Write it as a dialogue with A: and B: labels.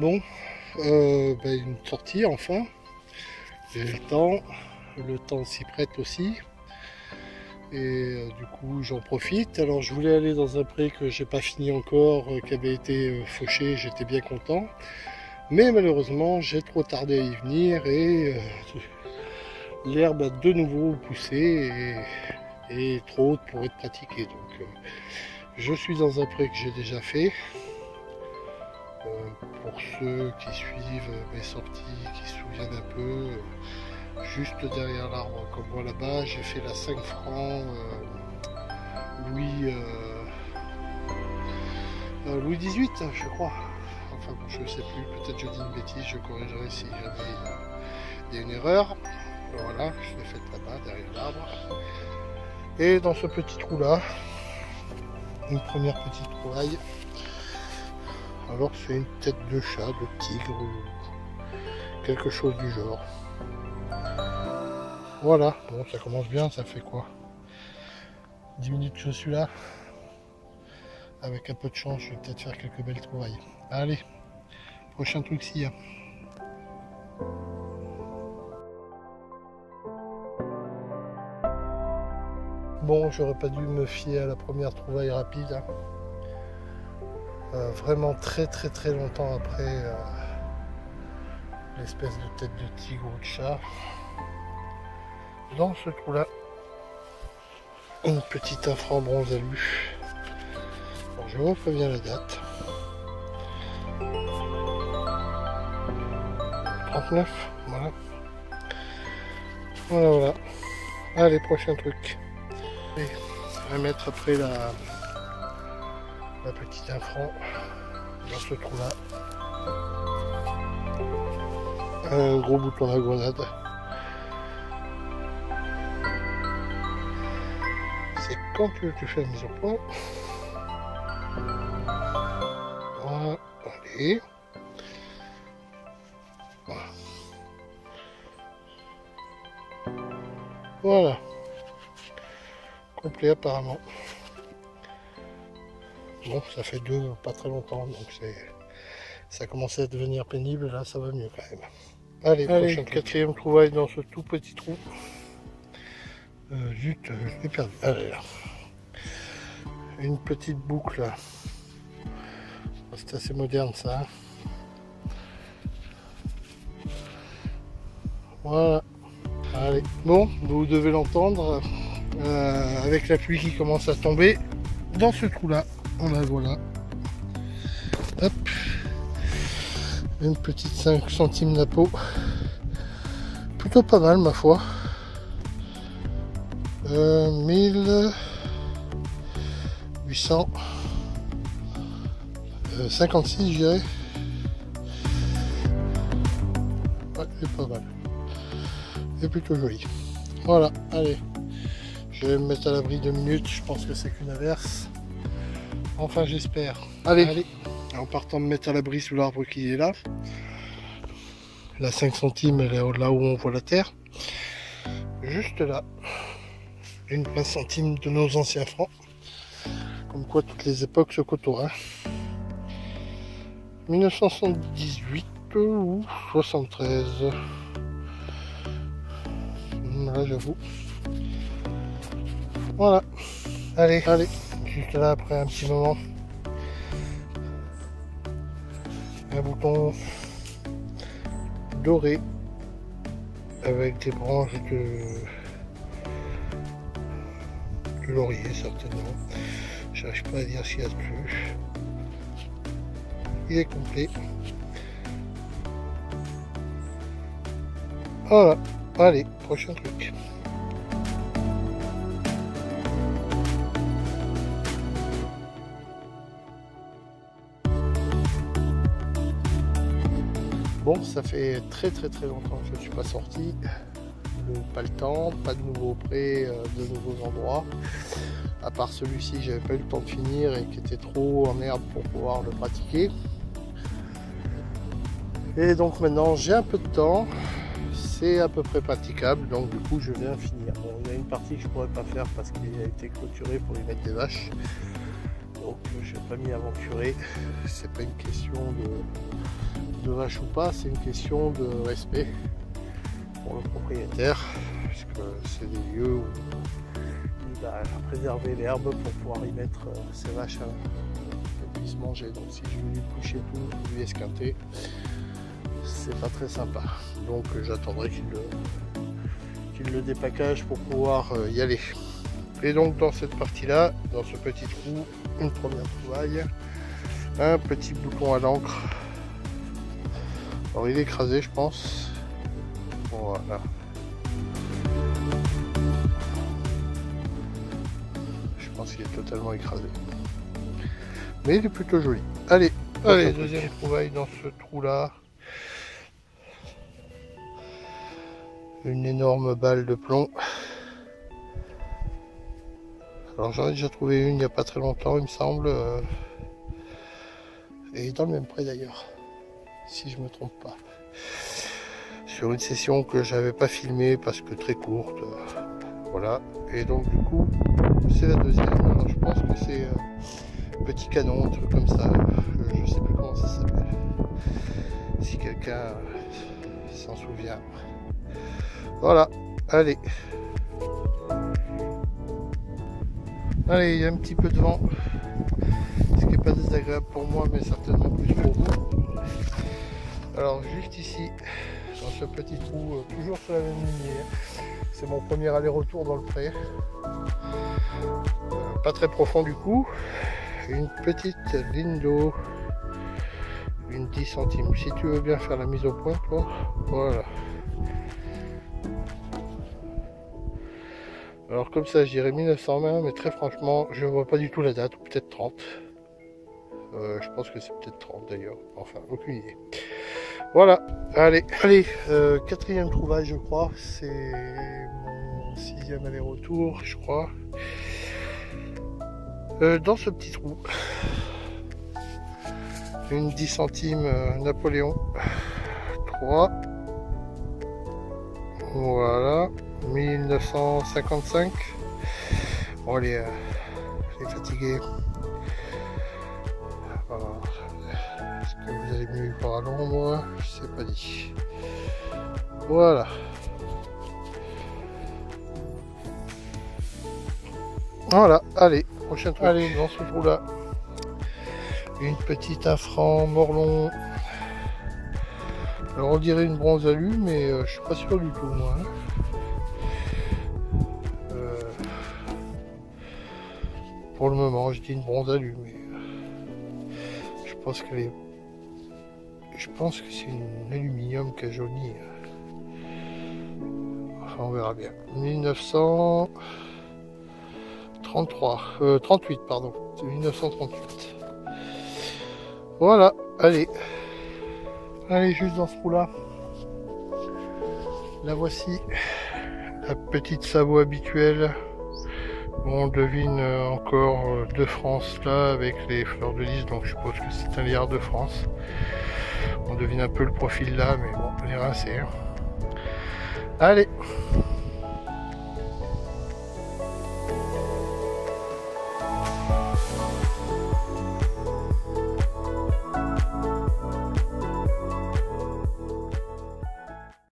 A: Bon, une sortie enfin. J'ai le temps s'y prête aussi. Et du coup j'en profite. Alors je voulais aller dans un pré que j'ai pas fini encore, qui avait été fauché, j'étais bien content. Mais malheureusement j'ai trop tardé à y venir et l'herbe a de nouveau poussé et trop haute pour être pratiquée. Donc je suis dans un pré que j'ai déjà fait. Pour ceux qui suivent mes sorties, qui se souviennent un peu, juste derrière l'arbre qu'on voit là-bas, j'ai fait la 5 francs Louis XVIII, je crois. Enfin bon, je ne sais plus, peut-être je dis une bêtise, je corrigerai si jamais il y a une erreur. Voilà, je l'ai faite là-bas, derrière l'arbre. Et dans ce petit trou-là, une première petite trouvaille. Alors c'est une tête de chat, de tigre ou quelque chose du genre. Voilà, bon ça commence bien, ça fait quoi 10 minutes que je suis là. Avec un peu de chance, je vais peut-être faire quelques belles trouvailles. Allez, prochain truc s'il y a. Bon, j'aurais pas dû me fier à la première trouvaille rapide. Hein. Vraiment très longtemps après l'espèce de tête de tigre ou de chat. Dans ce trou là, une petite infra en bronze alu. Bon, je vous préviens la date. 39, voilà. Voilà. Allez, prochain truc. Et on va mettre après la petite infra dans ce trou là. Un gros bouton à grenade. C'est quand tu fais la mise au point. Voilà, allez. Voilà. Complet apparemment. Bon, ça fait pas très longtemps, donc ça commence à devenir pénible, là ça va mieux quand même. Allez, quatrième trouvaille dans ce tout petit trou. Zut, je l'ai perdu. Allez là. Une petite boucle. C'est assez moderne ça. Hein. Voilà. Allez. Bon, vous devez l'entendre. Avec la pluie qui commence à tomber. Dans ce trou là, on la voilà. Hop. Une petite 5 centimes la peau. Plutôt pas mal ma foi. 1856 je dirais. Ouais, c'est pas mal. C'est plutôt joli. Voilà, allez. Je vais me mettre à l'abri 2 minutes, je pense que c'est qu'une averse. Enfin j'espère. Allez. En partant me mettre à l'abri sous l'arbre qui est là. La 5 centimes elle est là où on voit la terre. Juste là. Une 20 centimes de nos anciens francs. Comme quoi toutes les époques se côtoient. 1978 ou 73. Là j'avoue. Voilà. Allez. Juste là après un petit moment. Un bouton doré avec des branches de laurier certainement. J'arrive pas à dire s'il y a dessus. Il est complet. Voilà. Allez, prochain truc. Bon, ça fait très longtemps que je ne suis pas sorti. Pas le temps, pas de nouveaux prés, de nouveaux endroits. À part celui-ci, j'avais pas eu le temps de finir et qui était trop en herbe pour pouvoir le pratiquer. Et donc maintenant j'ai un peu de temps, c'est à peu près praticable, donc du coup je viens finir. Bon, il y a une partie que je pourrais pas faire parce qu'il a été clôturé pour y mettre des vaches. Donc je vais pas m'y aventurer. C'est pas une question de vache ou pas, c'est une question de respect pour le propriétaire, puisque c'est des lieux où il va préserver l'herbe pour pouvoir y mettre ses vaches qu'elles puissent manger. Donc si je veux lui coucher tout, lui esquinter, c'est pas très sympa. Donc j'attendrai qu'il le dépackage pour pouvoir y aller. Et donc dans cette partie là, dans ce petit trou, une première trouvaille, un petit bouton à l'encre. Alors il est écrasé je pense. Voilà. Je pense qu'il est totalement écrasé. Mais il est plutôt joli. Allez, deuxième trouvaille dans ce trou là. Une énorme balle de plomb. Alors j'en ai déjà trouvé une il n'y a pas très longtemps il me semble. Et dans le même pré d'ailleurs. Si je me trompe pas. Sur une session que j'avais pas filmée parce que très courte. Voilà. Et donc du coup c'est la deuxième. Alors je pense que c'est petit canon, un truc comme ça. Je sais plus comment ça s'appelle. Si quelqu'un s'en souvient. Voilà, allez. Allez, il y a un petit peu de vent. Ce qui n'est pas désagréable pour moi, mais certainement plus pour vous. Alors, juste ici, dans ce petit trou, toujours sur la même lignée. C'est mon premier aller-retour dans le pré. Pas très profond du coup. Une petite ligne d'eau. Une 10 centimes. Si tu veux bien faire la mise au point, toi. Voilà. Alors comme ça je dirais 1920, mais très franchement je ne vois pas du tout la date, ou peut-être 30. Je pense que c'est peut-être 30 d'ailleurs, enfin aucune idée. Voilà, allez, quatrième trouvaille je crois, c'est mon 6e aller-retour je crois. Dans ce petit trou, une 10 centimes Napoléon 3. Voilà. 1955. Bon, elle est fatiguée. Est-ce que vous allez mieux y voir à l'ombre? Je sais pas dit. Voilà. Voilà, allez, prochain truc. Allez, dans ce trou là, une petite infran morlon. Alors on dirait une bronze alu, mais je suis pas sûr du tout moi. Pour le moment, je dis une bronze alu, mais je pense qu'elle est. Je pense que c'est une aluminium qui a jauni. Enfin, on verra bien. 38 pardon. C'est 1938. Voilà, allez. Allez, juste dans ce trou-là. La voici. La petite sabot habituelle. On devine encore de France là avec les fleurs de lys, donc je suppose que c'est un liard de France. On devine un peu le profil là, mais bon, on est rincé. Allez.